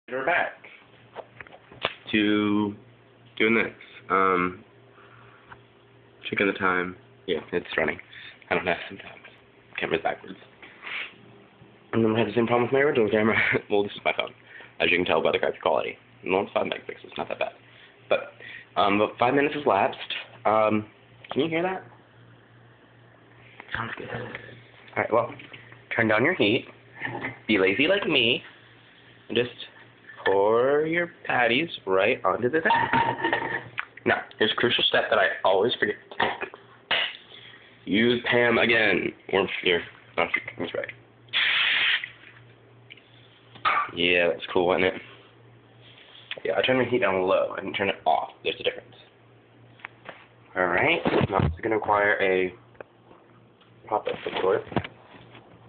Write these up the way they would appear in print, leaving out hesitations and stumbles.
We're back to doing this. Checking the time. Yeah, it's running. I don't have sometimes. Camera's backwards. And then I had the same problem with my original camera. Well, this is my phone, as you can tell by the graphic quality. No, it's 5 megapixels, not that bad. But 5 minutes has lapsed. Can you hear that? Sounds good. Alright, well, turn down your heat. Be lazy like me. And just pour your patties right onto the thing. Now, here's a crucial step that I always forget to take. Use Pam again. Or here. Oh, that's right. Yeah, that's cool, wasn't it? Yeah, I turned my heat down low. I didn't turn it off. There's a difference. Alright, now it's going to require a pop-up support.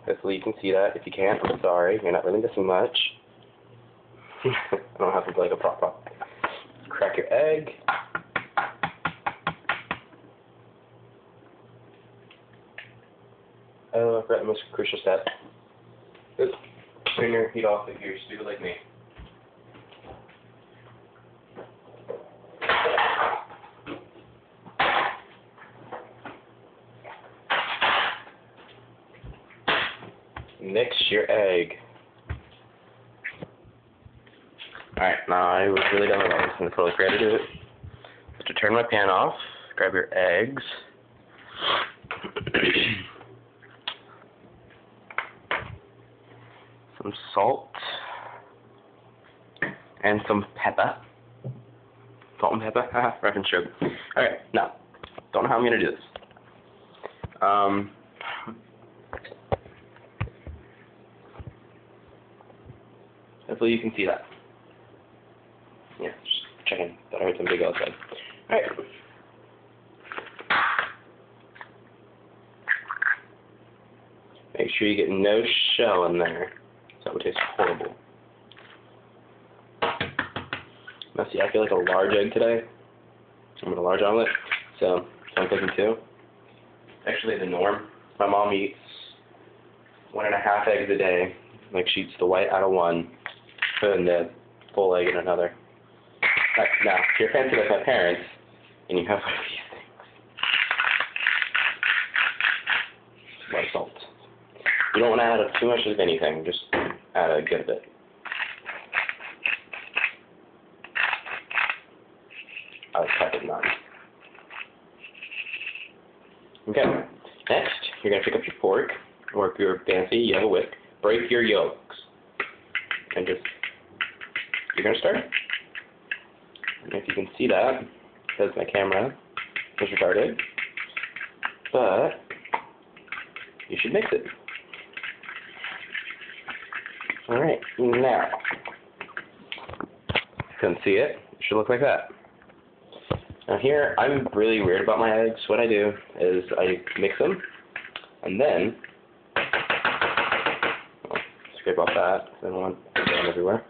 Hopefully you can see that. If you can't, I'm sorry. You're not really missing much. I don't have to like a prop. Crack your egg. Oh, I forgot the most crucial step. Just turn your heat off if you're stupid like me. Mix your egg. Alright, now I was really done with all this and totally forgot to do it. Just to turn my pan off, grab your eggs. Some salt. And some pepper. Salt and pepper? Haha, reference sugar. Alright, now, don't know how I'm going to do this. Hopefully you can see that. Yeah, just checking. Thought I heard some big outside. Alright. Make sure you get no shell in there. That would taste horrible. Now see, I feel like a large egg today. I'm in a large omelet, so I'm cooking 2. Actually, the norm. My mom eats 1.5 eggs a day. Like, she eats the white out of 1, and the full egg in another. Now, if you're fancy like my parents, and you have one of these things, white salt. You don't want to add too much of anything, just add a good bit. I was typing none. Okay, next, you're going to pick up your fork, or if you're fancy, you have a whisk, break your yolks, and just, you're going to start. And if you can see that, because my camera is retarded, but you should mix it. Alright, now, if you couldn't see it, it should look like that. Now here, I'm really weird about my eggs. What I do is I mix them, and then, scrape off that, I don't want it going everywhere.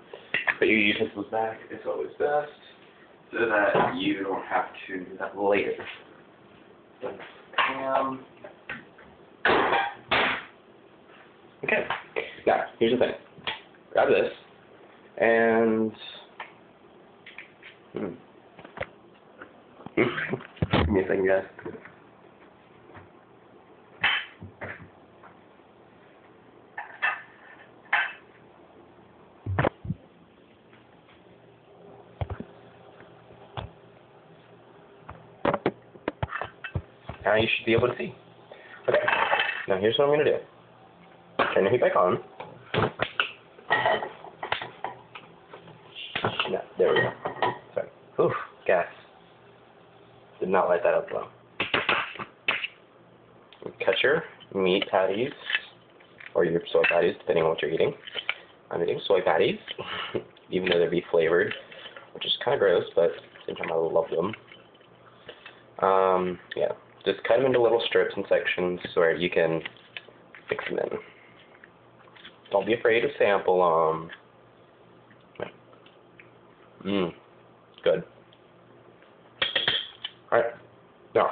Put your utensils back, it's always best, so that you don't have to do that later. Okay, now, here's the thing. Grab this, and give me a second, guys. Now you should be able to see. Okay, now here's what I'm going to do. Turn the heat back on. No, there we go. Sorry. Oof, gas. Did not light that up well. Cut your meat patties, or your soy patties, depending on what you're eating. I'm eating soy patties, even though they'd be flavored, which is kind of gross, but at the same time I love them. Yeah, just cut them into little strips and sections where you can mix them in. Don't be afraid to sample good. Alright, now,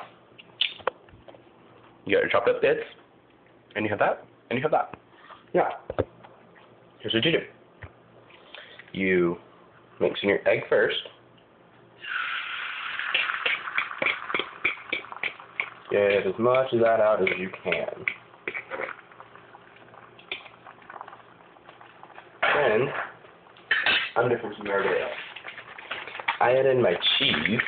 you got your chopped up bits, and you have that, and you have that. Now, here's what you do. you mix in your egg first. Get as much of that out as you can. Then, I'm different from everybody else. I add in my cheese.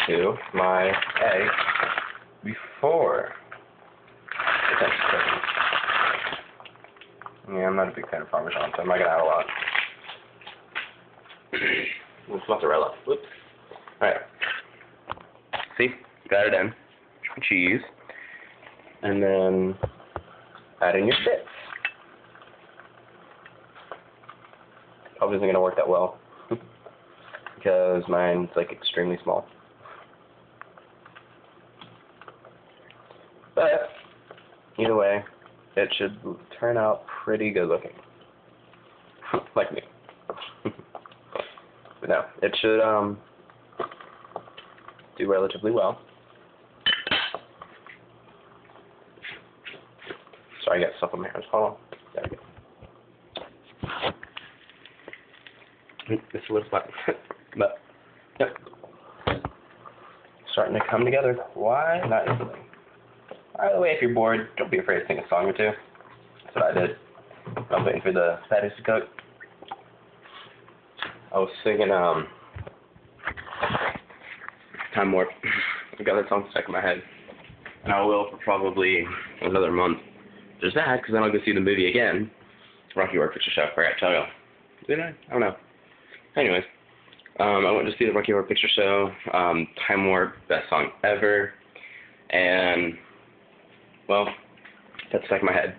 Into my egg before it starts cooking. Yeah, I'm not a big fan of Parmesan, so I'm not going to add a lot. With mozzarella. Whoops. Alright. See? Got it in. Cheese. And then add in your bits. Probably isn't going to work that well because mine's like extremely small. But either way, it should turn out pretty good looking. Like me. But no, it should do relatively well. Sorry, I got stuff on my hands. Hold on. There we go. It's a little flat. But, yep. Starting to come together quite nicely. By the way, if you're bored, don't be afraid to sing a song or two. That's what I did. I was waiting for the patties to cook. I was singing, Time Warp. I got that song stuck in my head. And I will for probably another month. There's that, because then I'll go see the movie again. Rocky Horror Picture Show. I forgot to tell y'all. Did I? I don't know. Anyways, I went to see the Rocky Horror Picture Show. Time Warp, best song ever. And, well, that stuck in my head.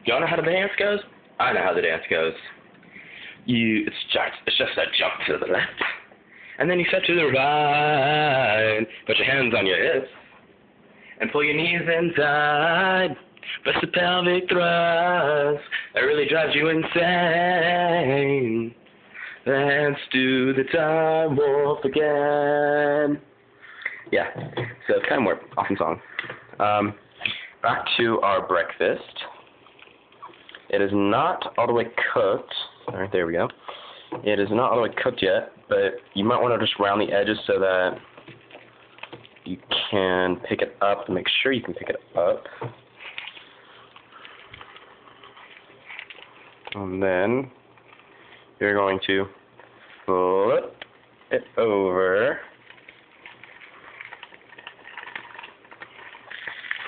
Y'all know how the dance goes? I know how the dance goes. It's just a jump to the left, and then you step to the right. Put your hands on your hips, and pull your knees inside. Press the pelvic thrust. That really drives you insane. Let's do the Time Warp again. Yeah, so Time Warp, awesome song. Back to our breakfast. It is not all the way cooked. Alright, there we go. It is not all the way cooked yet, but you might want to just round the edges so that you can pick it up and make sure you can pick it up. And then you're going to flip it over.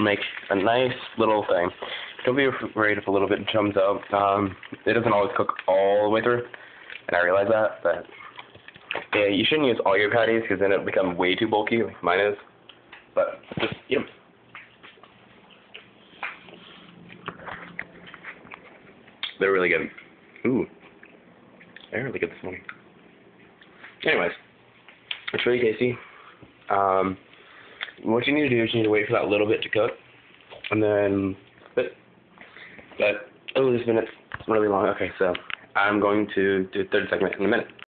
Make a nice little thing. Don't be afraid if a little bit comes out. It doesn't always cook all the way through, and I realize that, but yeah, you shouldn't use all your patties because then it'll become way too bulky, like mine is. But just eat them. They're really good. Ooh, they're really good this morning. Anyways, it's really tasty. What you need to do is you need to wait for that little bit to cook, and then But, oh, this minute's really long. Okay, so I'm going to do the third segment in a minute.